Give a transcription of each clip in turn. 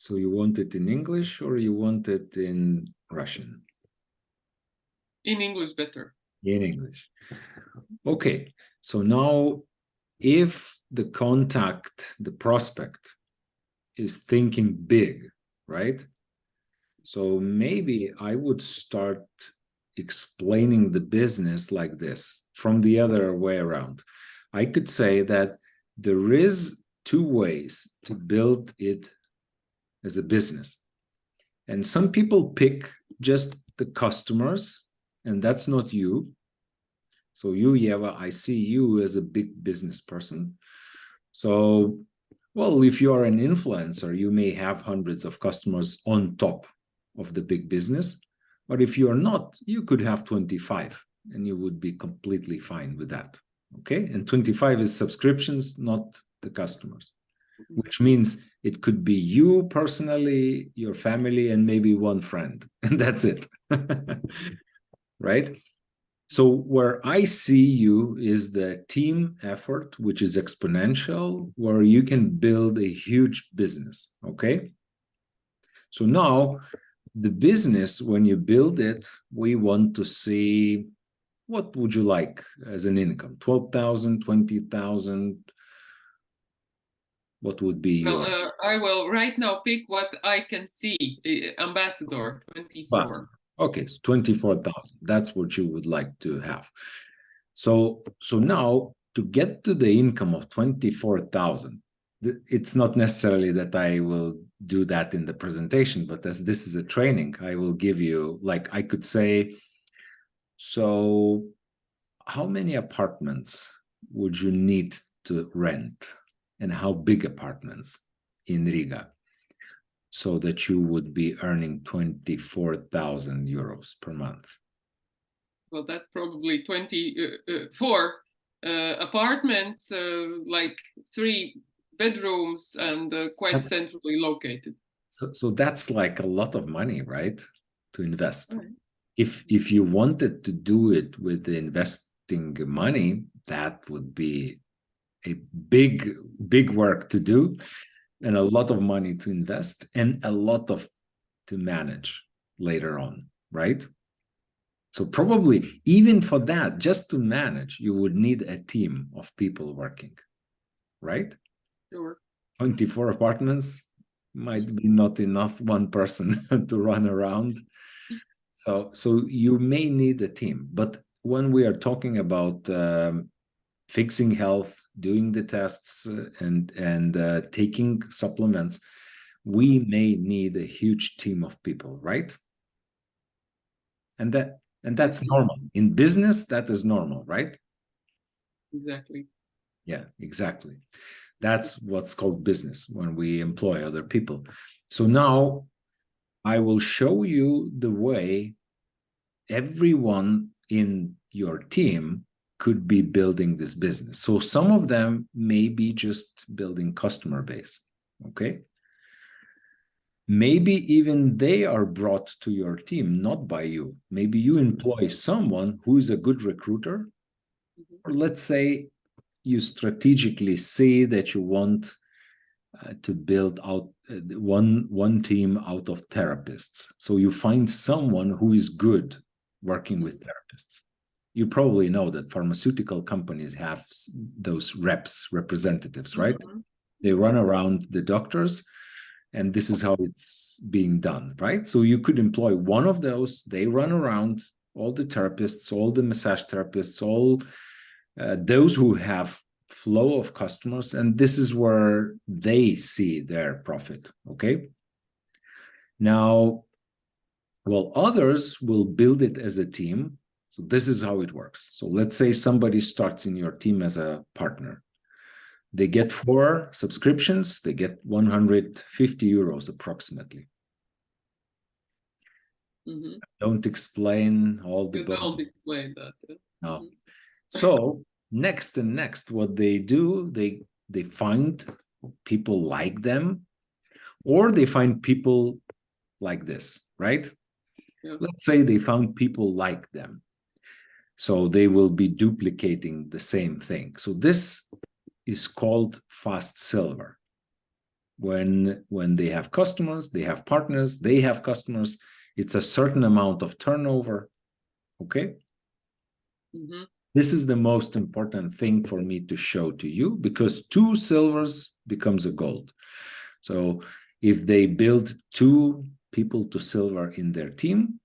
So you want it in English or you want it in Russian? In English better. In English. Okay. So now if the contact, the prospect is thinking big, right? So maybe I would start explaining the business like this from the other way around. I could say that there is two ways to build it as a business. And some people pick just the customers, and that's not you. So you, Yeva, I see you as a big business person. So, well, if you are an influencer, you may have hundreds of customers on top of the big business. But if you are not, you could have 25 and you would be completely fine with that. Okay. And 25 is subscriptions, not the customers, which means it could be you personally, your family, and maybe one friend. And that's it. Right. So where I see you is the team effort, which is exponential, where you can build a huge business. Okay. So now the business, when you build it, we want to see what would you like as an income? 12,000, 20,000? What would be Well, your I will right now pick what I can see. Ambassador 24. Okay, so 24,000. That's what you would like to have. So now to get to the income of 24,000, it's not necessarily that I will do that in the presentation, but as this is a training, I will give you, like I could say, so how many apartments would you need to rent and how big apartments in Riga so that you would be earning 24,000 euros per month? Well, that's probably 24 apartments, like 3 bedrooms and quite centrally located. So that's like a lot of money, right? To invest. Right. If you wanted to do it with the investing money, that would be a big work to do and a lot of money to invest and a lot of to manage later on, right? So probably even for that, just to manage, you would need a team of people working, right? Sure. 24 apartments might be not enough one person to run around. So you may need a team. But when we are talking about fixing health, doing the tests, and taking supplements, we may need a huge team of people, right? And that's normal. In business, that is normal, right? Exactly. Yeah, exactly. That's what's called business when we employ other people. So now I will show you the way everyone in your team could be building this business. So some of them may be just building customer base, okay? Maybe even they are brought to your team, not by you. Maybe you employ someone who is a good recruiter, or let's say you strategically see that you want to build out one team out of therapists. So you find someone who is good working with therapists. You probably know that pharmaceutical companies have those representatives, right? They run around the doctors, and this is how it's being done, right? So you could employ one of those. They run around all the therapists, all the massage therapists, all those who have flow of customers, and this is where they see their profit. Okay. Now, well, others will build it as a team. So this is how it works. So let's say somebody starts in your team as a partner. They get 4 subscriptions. They get 150 euros approximately. Don't explain all the bonuses. Don't explain that. No. So next, what they do, they find people like them, or they find people like this, right? Yeah. Let's say they found people like them. So they will be duplicating the same thing. So this is called fast silver. when they have customers, they have partners, they have customers, it's a certain amount of turnover. Okay. Mhm. This is the most important thing for me to show to you, because 2 silvers becomes a gold. So if they build 2 people to silver in their team,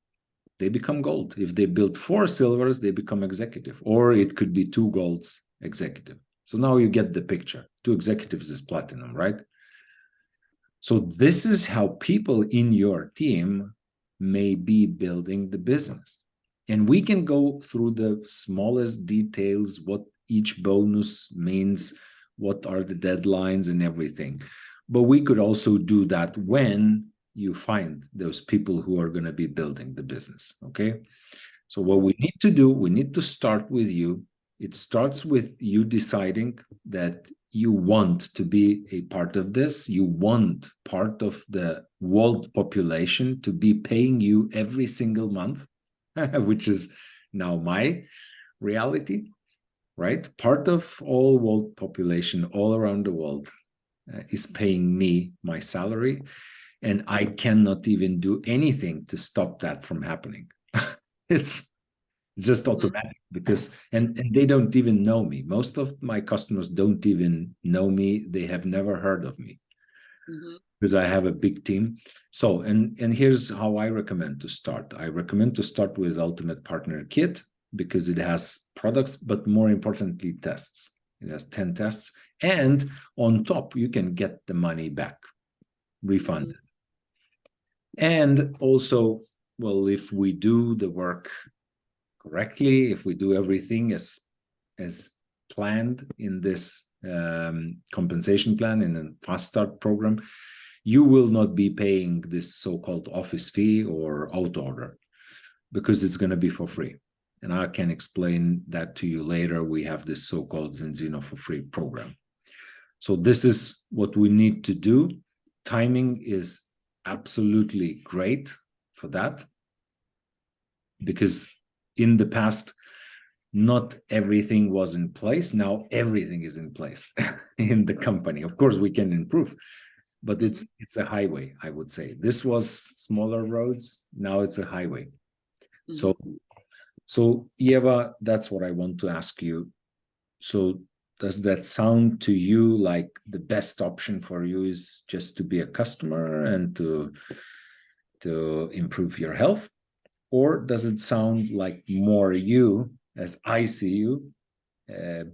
they become gold. If they build 4 silvers, they become executive, or it could be 2 golds executive. So now you get the picture. 2 executives is platinum, right? So this is how people in your team may be building the business. And we can go through the smallest details, what each bonus means, what are the deadlines and everything. But we could also do that when you find those people who are going to be building the business. Okay. So what we need to do, we need to start with you. It starts with you deciding that you want to be a part of this. You want part of the world population to be paying you every single month, which is now my reality, right? Part of all world population all around the world is paying me my salary, and I cannot even do anything to stop that from happening. It's just automatic, because and they don't even know me. Most of my customers don't even know me. They have never heard of me, because I have a big team. So and here's how I recommend to start. I recommend to start with Ultimate Partner Kit, because it has products, but more importantly, tests. It has 10 tests, and on top you can get the money back refunded. And also, well, if we do the work correctly, if we do everything as planned in this compensation plan, in a fast start program, you will not be paying this so-called office fee or auto order, because it's going to be for free. And I can explain that to you later. We have this so-called Zinzino for free program. So this is what we need to do. Timing is absolutely great for that, because in the past, not everything was in place. Now everything is in place in the company. Of course, we can improve, but it's a highway, I would say. This was smaller roads. Now it's a highway. So Eva, that's what I want to ask you. So does that sound to you like the best option for you is just to be a customer and to improve your health? Or does it sound like more you, as I see you,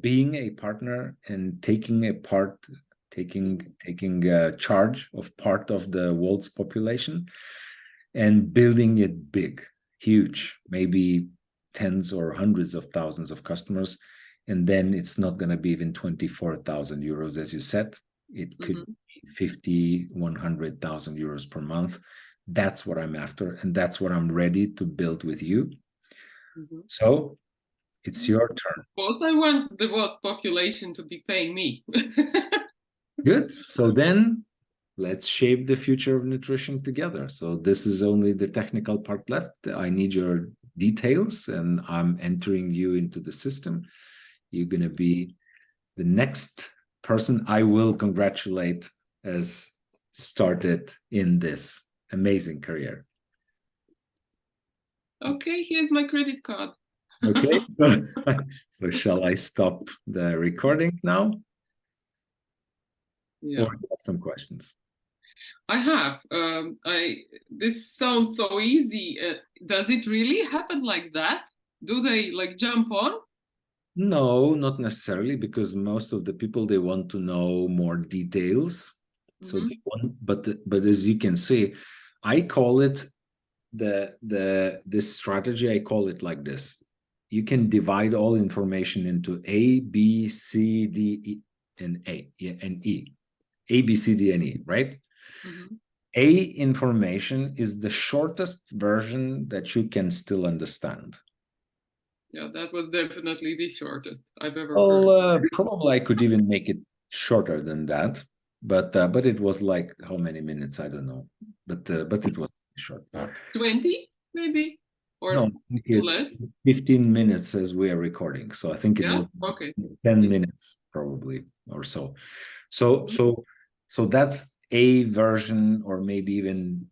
being a partner and taking charge of part of the world's population and building it big, huge, maybe tens or hundreds of thousands of customers, and then it's not going to be even 24,000 euros, as you said. It could be 50, 100,000 euros per month. That's what I'm after, and that's what I'm ready to build with you. So it's your turn. Both, I want the world's population to be paying me. Good. So then let's shape the future of nutrition together. So this is only the technical part left. I need your details, and I'm entering you into the system. You're going to be the next person I will congratulate as started in this amazing career. Okay, here's my credit card. Okay, so shall I stop the recording now? Yeah. Or do you have some questions? I have. This sounds so easy. Does it really happen like that? Do they like jump on? No, not necessarily, because most of the people, they want to know more details. So they want, but as you can see, I call it this strategy, I call it like this. You can divide all information into A, B, C, D, E, and E. A, B, C, D, and E, right? A information is the shortest version that you can still understand. Yeah, that was definitely the shortest I've ever heard. Probably I could even make it shorter than that, but it was like how many minutes? I don't know, but it was short. 20 maybe, or no, it's less. 15 minutes as we are recording, so I think it was okay. 10 minutes probably or so. So that's A version, or maybe even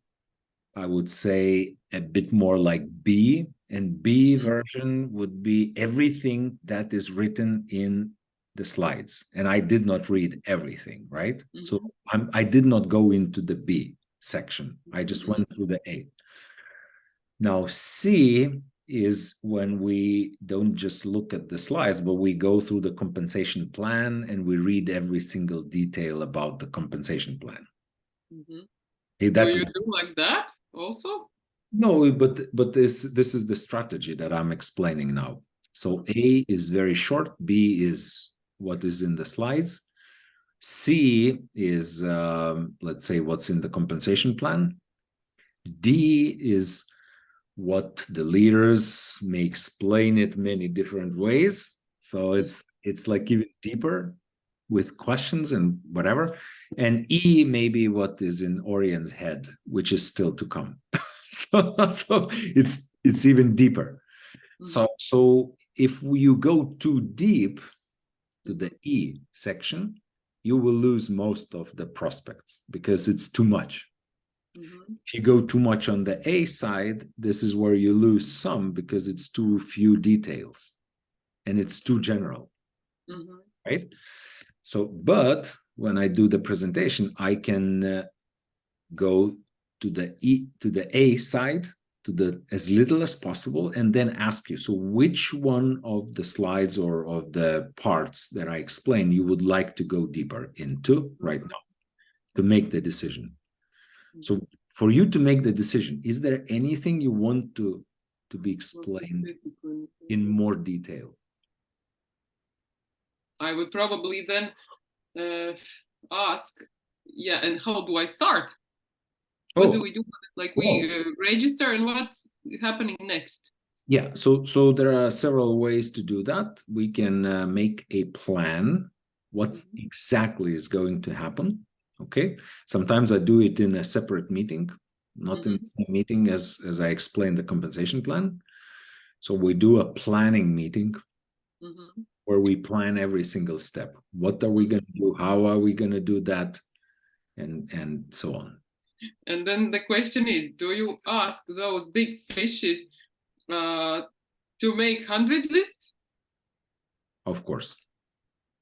I would say a bit more like B, and B version would be everything that is written in the slides. And I did not read everything, right? So I did not go into the B section. I just went through the A. Now, C is when we don't just look at the slides, but we go through the compensation plan and we read every single detail about the compensation plan. Do you do like that also? No, but this is the strategy that I'm explaining now. So A is very short, B is what is in the slides, C is let's say what's in the compensation plan, D is what the leaders may explain it many different ways. So it's like even deeper with questions and whatever. And E maybe what is in Orion's head, which is still to come. So it's even deeper. So if you go too deep to the E section, you will lose most of the prospects because it's too much. If you go too much on the A side, this is where you lose some because it's too few details and it's too general, right? So, but when I do the presentation, I can go to the A side, to the as little as possible, and then ask you, so which one of the slides or of the parts that I explain you would like to go deeper into right now to make the decision? So for you to make the decision, is there anything you want to be explained in more detail? I would probably then ask, yeah, and how do I start? What do we do? Like we register, and what's happening next? Yeah, so there are several ways to do that. We can make a plan. What exactly is going to happen? Okay. Sometimes I do it in a separate meeting, not in the same meeting as I explain the compensation plan. So we do a planning meeting where we plan every single step. What are we going to do? How are we going to do that? And so on. And then the question is, do you ask those big fishes to make 100 lists? Of course.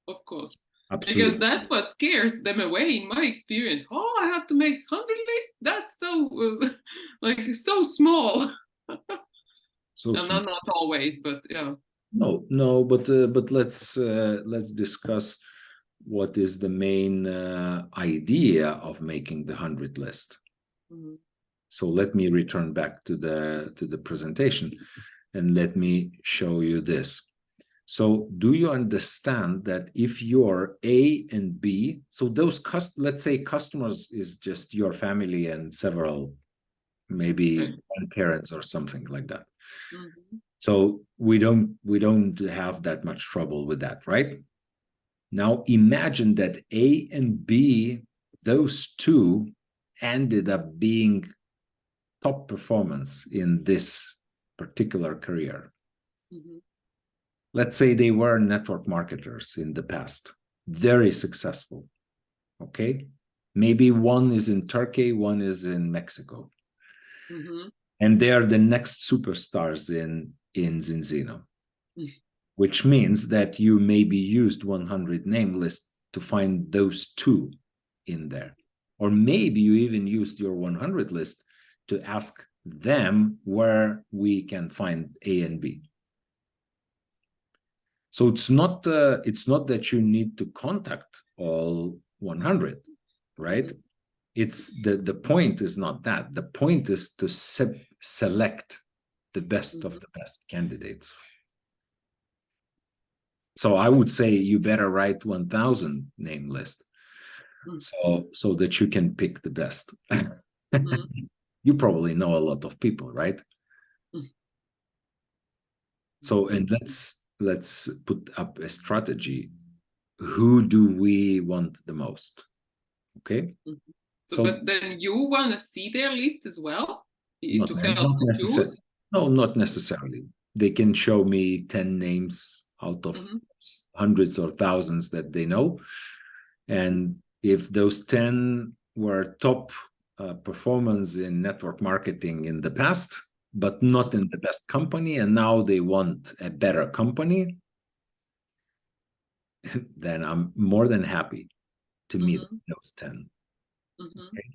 Of course. Absolutely. Because that's what scares them away in my experience. Oh, I have to make 100 lists? That's so, like, so small. So small. Not always, but yeah. No, but let's discuss what is the main idea of making the 100 list. So let me return back to the presentation and let me show you this. So do you understand that if you're A and B, so those let's say customers is just your family and several, maybe parents or something like that. So we don't have that much trouble with that, right? Now imagine that A and B, those two ended up being top performance in this particular career. Let's say they were network marketers in the past, very successful. Okay. Maybe one is in Turkey, one is in Mexico. And they are the next superstars in Zinzino, which means that you maybe used 100 name list to find those two in there. Or maybe you even used your 100 list to ask them where we can find A and B. So it's not that you need to contact all 100, right? It's the point is not that. The point is to select the best of the best candidates. So I would say you better write 1,000 name list, so that you can pick the best. You probably know a lot of people, right? So, and let's put up a strategy. Who do we want the most? Okay. So, but then you want to see their list as well to help choose? No, not necessarily. They can show me 10 names out of hundreds or thousands that they know. And if those 10 were top performance in network marketing in the past, but not in the best company, and now they want a better company, then I'm more than happy to meet those 10. Okay.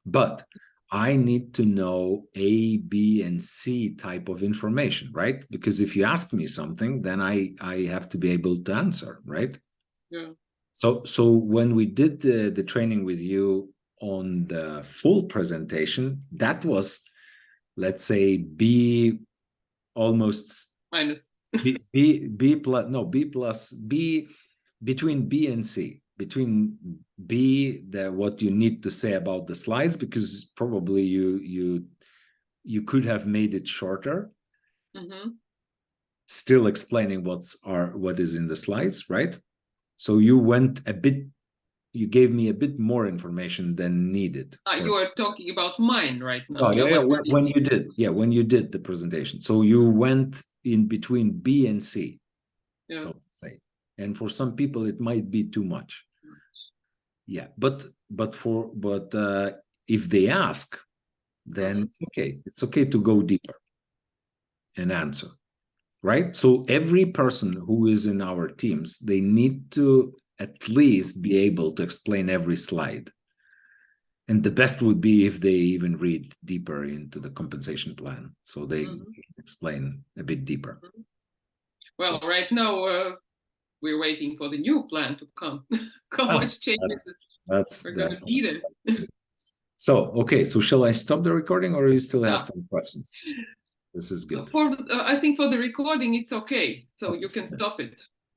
But I need to know A, B, and C type of information, right? Because if you ask me something, then I have to be able to answer, right? Yeah. So when we did the training with you on the full presentation, that was, let's say, B almost Minus. B plus, no, B plus, B, between B and C, between B, what you need to say about the slides, because probably you could have made it shorter, still explaining what is in the slides, right? So you gave me a bit more information than needed. You are talking about mine right now. Oh, yeah. When you did the presentation, so you went in between B and C, so to say. And for some people, it might be too much. Yeah, but if they ask, then it's okay. It's okay to go deeper and answer, right? So every person who is in our teams, they need to at least be able to explain every slide. And the best would be if they even read deeper into the compensation plan, so they can explain a bit deeper. Well, right now we're waiting for the new plan to come. How much changes are going to be there? So, okay, so shall I stop the recording, or you still have some questions? This is good. I think for the recording, it's okay. So you can stop it.